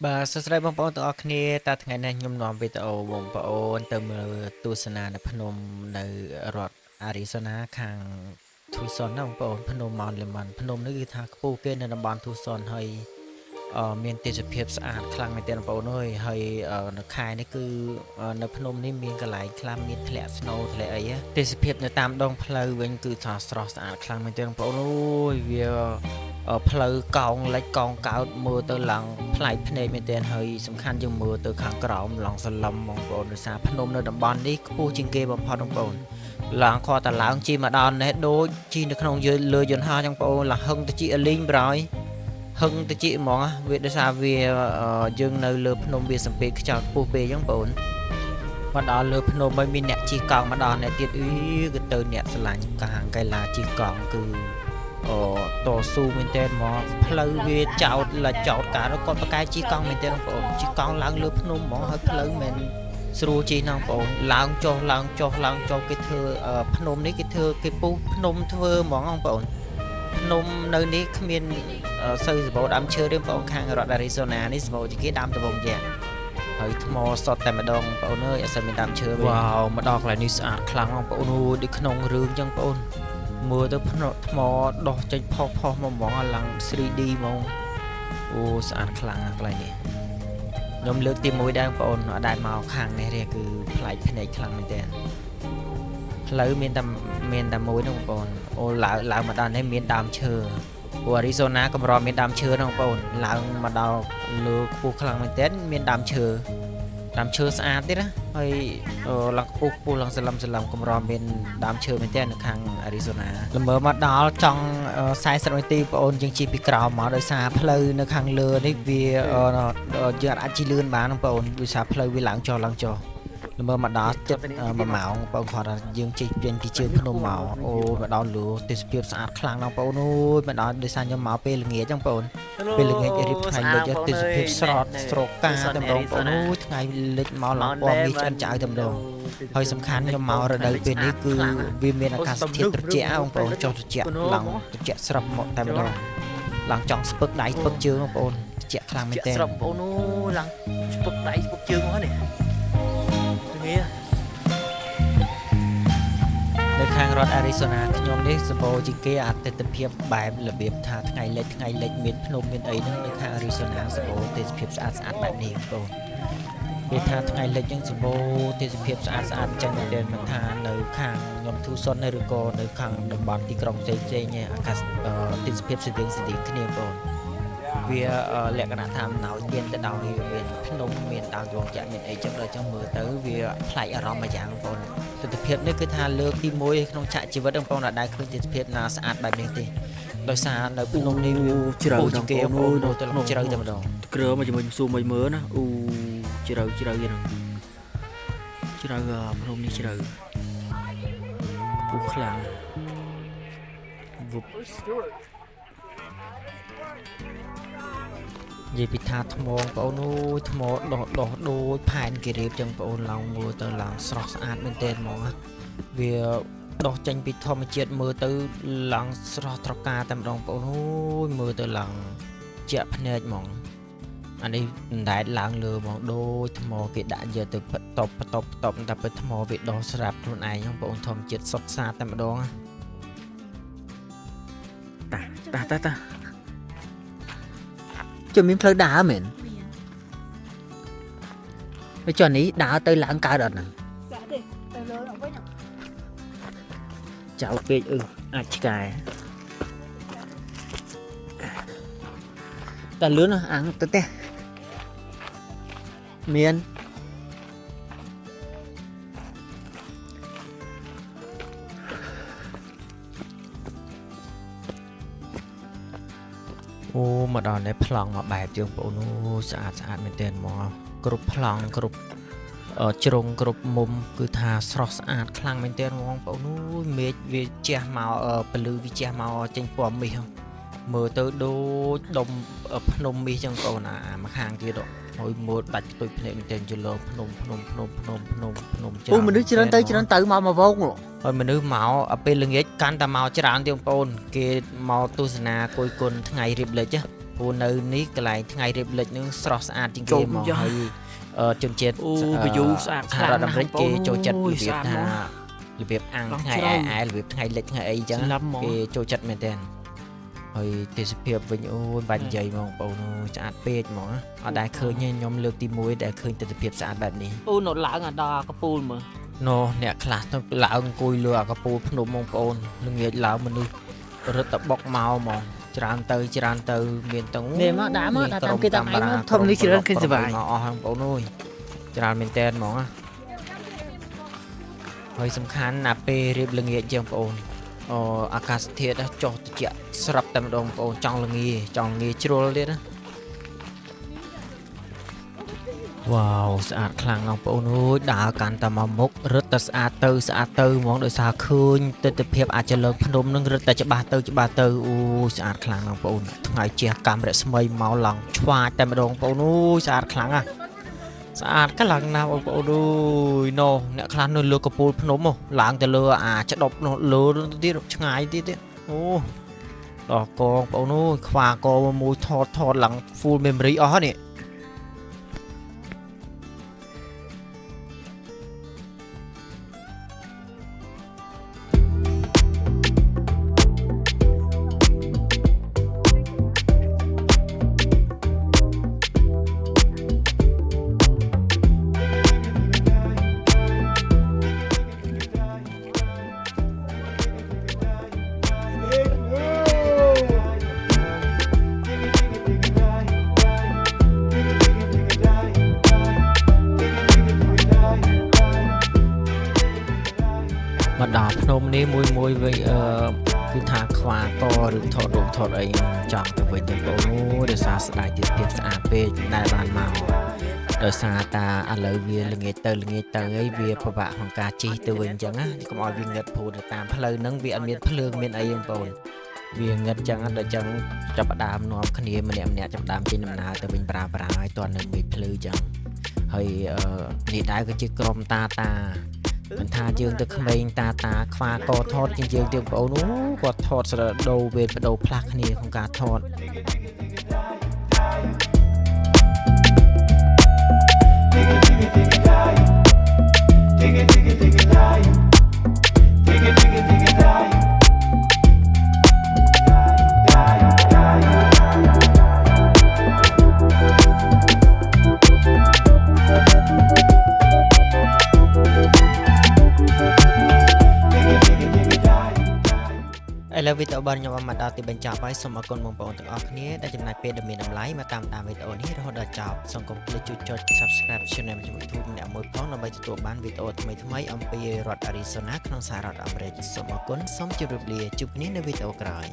បាទសួស្តីបងប្អូនទាំងអស់គ្នាតើថ្ងៃនេះខ្ញុំនាំវីដេអូបងប្អូនទៅមើលទស្សនានៅភ្នំនៅរដ្ឋ Arizona ខាង Tucson ណាបងប្អូនភ្នំ Mount Lemmon ភ្នំនេះគឺថាខ្ពស់គេនៅតំបន់ Tucson ហើយមានទេសភាពស្អាតខ្លាំងមែនទែនបងប្អូនអើយហើយនៅខែនេះគឺនៅភ្នំនេះមានកន្លែងខ្លះមានធ្លាក់ snow ធ្លាក់អីទេសភាពនៅតាមដងផ្លូវវិញគឺថាស្រស់ស្អាតខ្លាំងមែនទែនបងប្អូនអូយវាផ្លូវកោងលិចកោងកោតមើលទៅឡើងប្លែកភ្នែកមែនទែនហើយសំខាន់យើងមើលទៅខាងក្រោមឡងសន្លឹមបងប្អូនដោយសារភ្នំនៅតំបន់នេះខ្ពស់ជាងគេបំផុតបងប្អូនឡើងខតឡើងជិះមកដល់នេះដូចជិះនៅក្នុងលើយន្តហោះចឹងបងប្អូនឡើងហឹងទៅជីអលីងប្រយហឹងទៅជីហ្មងវាដោយសារវាយើងនៅលើភ្នំវាសំពេចខ្យល់ខ្ពស់ពេកចឹងបងប្អូនមកដល់លើភ្នំហើយមានអ្នកជិះកង់មកដល់អ្នកទៀតគឺទៅអ្នកស្រឡាញ់កាងកៃឡាជិះកង់គឺតស៊ូមែនទែនមកផ្លូវវាចោតការគាត់ប្រកែកជិះកង់មែនទែនបងប្អូនជិះកង់ឡើងលើភ្នំហ្មងហើយផ្លូវមិនស្រួលជិះណាបងប្អូនឡើងចុះគេធ្វើភ្នំនេះគេធ្វើគេពុះភ្នំធ្វើហ្មងបងប្អូនភ្នំនៅនេះគ្មានសូវសម្បូរដើមឈើទេបងប្អូនខាងរដ្ឋ Arizona នេះសម្បូរជាងគេដើមត្បូងយ៉ាហើយថ្មសតតែម្ដងបងប្អូនអើយអត់សូវមានដើមឈើវ៉ាវមកដល់កន្លែងនេះស្អាតខ្លាំងបងប្អូនអូដូចក្នុងរឿងចឹងបងប្អូនមើលទៅថ្មដោះចេញផុសមកហ្មងឡើង 3D ហ្មងអូស្អាតខ្លាំងកន្លែងនេះខ្ញុំលើកទី1ដែរបងប្អូនអត់ដែលមកខាងនេះទេគឺប្លែកភ្នែកខ្លាំងមែនទែនផ្លូវមានតែមួយហ្នឹងបងប្អូនអូឡើងមកដល់នេះមានដើមឈើព្រោះ Arizona កម្រមានដើមឈើហ្នឹងបងប្អូនឡើងមកដល់លើខ្ពស់ខ្លាំងមែនទែនមានដើមឈើស្អាតទៀតណាហើយឡើងខ្ពស់ឡើងសន្លឹមកម្រមានដើមឈើមែនទែននៅខាង Arizona ល្មើមកដល់ចង់40នាទីបងប្អូនយើងជិះពីក្រោមមកដោយសារផ្លូវនៅខាងលើនេះវាយើងអាចជិះលឿនបានបងប្អូនដោយសារផ្លូវវាឡើងចុះល្មើមកដល់ចិត្ត1ម៉ោងបងប្អូនគាត់ថាយើងជិះពីជើងភ្នំមកអូមកដល់លើទេសភាពស្អាតខ្លាំងណាស់បងប្អូនអូយមកដល់ដោយសារខ្ញុំមកពេលល្ងាចចឹងបងប្អូនពេលល្ងាចរៀបថ្ងៃលិចទេសភាពស្រកការតែម្ដងបងប្អូនអូយថ្ងៃលិចមកឡើងពណ៌មាសឆ្អិនចៅតែម្ដងហើយសំខាន់ខ្ញុំមករដូវពេលនេះគឺវាមានអាកាសធាតុត្រជាក់បងប្អូនចុះត្រជាក់ឡើងត្រជាក់ស្រាប់មកតែម្ដងឡើងចង់ស្ពឹកដៃស្ពឹកជើងបងប្អូនត្រជាក់ខ្លាំងមែនតើស្រាប់បងប្អូនអូឡើងស្ពឹកដៃស្ពឹកជើងមកនេះនៅខាងរដ្ឋ Arizona ខ្ញុំនេះសម្បូរជាងគេអតិថិភាពបែបរបៀបថាថ្ងៃលិចមានភ្នំមានអីហ្នឹងនៅខាង Arizona សម្បូរទេសភាពស្អាតបែបនេះបងប្អូនគេថាថ្ងៃលិចហ្នឹងសម្បូរទេសភាពស្អាតចឹងតែមិនថានៅខាងខ្ញុំ Tucson ឬក៏នៅខាងតំបន់ទីក្រុងផ្សេងឯអាកាសទេសភាពស្តៀងគ្នាបងប្អូនវាលក្ខណៈថាអំណោយមានទៅដោយមានភ្នំមានដើមទ្រង់ចាក់មានអីចឹងដល់ចឹងមើលទៅវាប្លែកអារម្មណ៍មួយយ៉ាងបងប្អូនទស្សនភាពនេះគឺថាលើកទី1ក្នុងឆាកជីវិតបងប្អូនដែលឃើញទស្សនភាពណាស្អាតបែបនេះទេដោយសារនៅភ្នំនេះវាជ្រៅជាងគេបងប្អូនទៅជ្រៅតែម្ដងក្រើមកជាមួយស៊ូមួយមើលណាអូជ្រៅហ្នឹងជ្រៅភ្នំនេះជ្រៅពុះខ្លាំងវុបនិយាយពីថាថ្មបងប្អូនអូយថ្មដោះដូចផែនគេរៀបចឹងបងប្អូនឡើងមើលទៅឡើងស្រស់ស្អាតមែនទែនហ្មងវាដោះចេញពីធម្មជាតិមើលទៅឡើងស្រស់ត្រកាតែម្ដងបងប្អូនអូយមើលទៅឡើងជាក់ភ្នែកហ្មងអានេះអណ្ដែតឡើងលើហ្មងដូចថ្មគេដាក់យកទៅបន្ទប់តែពេលថ្មវាដោះស្រាប់ខ្លួនឯងហ្នឹងបងប្អូនធម្មជាតិសុទ្ធសាធតែម្ដងតាចាំមានផ្លូវដើរមែនហើយចុះនេះដើរទៅឡើងកើតអត់ហ្នឹងចាទេទៅលើអត់វិញចៅពេកអាចឆ្កែតែលឿនអាំងទៅទេមានអូមកដល់នេះប្លង់មកបែបយើងបងប្អូនអូស្អាតមែនទែនហ្មងគ្រប់ប្លង់គ្រប់ជ្រុងគ្រប់មុំគឺថាស្រស់ស្អាតខ្លាំងមែនទែនបងប្អូនអូយមេឃវាជះមកពលឺវាជះមកចេញពណ៌មាសមើលទៅដូចដុំភ្នំមាសចឹងបងប្អូនអាមកខាងទៀតហើយមើលដាច់ផ្ទុយភ្នែកមែនទែនយល់ភ្នំច្រើនអូមនុស្សច្រើនទៅមកវងហើយមនុស្សមកពេលល្ងាចកាន់តែមកច្រើនទៀតបងប្អូនគេមកទស្សនាគយគន់ថ្ងៃរៀបលិច ពូនៅនេះកន្លែងថ្ងៃរៀបលិចនឹងស្រស់ស្អាតជាងគេមកហើយជនជាតិ អូវាយូស្អាតខ្ សហ លាំង រដ្ឋអាមេរិកគេចូលចិត្តរបៀប ស្អាត ថា ហ្មង របៀបអាំង ឡង ថ្ងៃ ជ្រៅ ឯរបៀបថ្ងៃលិចថ្ងៃអីចឹង ស្លាប់ហ្មង គេចូលចិត្តមែនតើហើយទេសភាពវិញអូយបាច់និយាយហ្មងបងប្អូនអូយស្អាតពេកហ្មងអត់ដែលឃើញទេខ្ញុំលើកទី1ដែលឃើញទស្សនភាពស្អាតបែបនេះ អូនៅឡើងអាដល់កពូលមើល ណូអ្នកខ្លះទៅឡើងអង្គុយលើអាកពូលភ្នំបងប្អូនល្ងាចឡើងមនុស្សរត់ទៅបុកមកហ្មងច្រើនទៅមានទាំង នេះមកដាក់មកដាក់តាមគេតាមឯងមកធំនេះច្រើនឃើញសុបាយ មកអស់បងប្អូនអើយច្រើនមែនតើហ្មងណាហើយសំខាន់ណាពេលរៀបល្ងាចចឹងបងប្អូនអាកាសធាតុចុះត្រជាក់ស្រាប់តែម្ដងបងប្អូនចង់ល្ងាជ្រុលទៀតណាវ៉ាវស្អាតខ្លាំងណាស់បងប្អូនអើយដើរកាន់តែមកមុខរត់តែស្អាតទៅហ្មងដោយសារឃើញទិដ្ឋភាពអាចលើភ្នំនឹងរត់តែច្បាស់ទៅអូស្អាតខ្លាំងណាស់បងប្អូនថ្ងៃជះកាំរស្មីមកឡើងឆ្វាចតែម្ដងបងប្អូនអូយស្អាតខ្លាំងណាស់ស្អាតខ្លាំងណាស់បងប្អូនអើយណូអ្នកខ្លះនៅលើកពូលភ្នំឡើងទៅលើច្ដប់នោះលើទៀតឆ្ងាយទៀតអូដល់កងបងប្អូនអើយខ្វាកមួយថតឡើង full memory អស់នេះ មកដល់ភ្នំនេះមួយវិញគឺថាខ្វាកឬថតរូបថតអីចង់ទៅវិញទៅបងអូដោយសារស្ដាយទៀតភាពស្អាតពេកដែលបានមកដោយសារតាឥឡូវវាល្ងាចទៅអីវាពិបាកក្នុងការជិះទៅវិញអញ្ចឹងណាកុំឲ្យវាងឹតព្រោះតាមផ្លូវហ្នឹងវាអត់មានភ្លើងមានអីទេបងប្អូនវាងឹតអញ្ចឹងដល់អញ្ចឹងចាប់ផ្ដើមនាំគ្នាម្នាក់ចាប់ផ្ដើមចេញដំណើរទៅវិញប្រាហើយតើនៅមានភ្លឺអញ្ចឹងហើយនេះដែរគឺជាក្រុមតាមិនថាយើងទៅក្មេងតាខ្វាកថតជាងយើងទៀតបងប្អូនអូគាត់ថតស្រដោវេបដោផ្លាស់គ្នាក្នុងការថត ឥឡូវវីដេអូរបស់ខ្ញុំបានមកដល់ទីបញ្ចប់ហើយសូមអរគុណបងប្អូនទាំងអស់គ្នាដែលចំណាយពេលដ៏មានតម្លៃមកតាមដានវីដេអូនេះរហូតដល់ចប់សូមកុំភ្លេចចុច Subscribe Channel ខ្ញុំ YouTube ម្នាក់មួយផងដើម្បីទទួលបានវីដេអូថ្មីៗអំពីរដ្ឋ Arizona ក្នុងសហរដ្ឋអាមេរិកសូមអរគុណសូមជម្រាបលាជួបគ្នានៅវីដេអូក្រោយ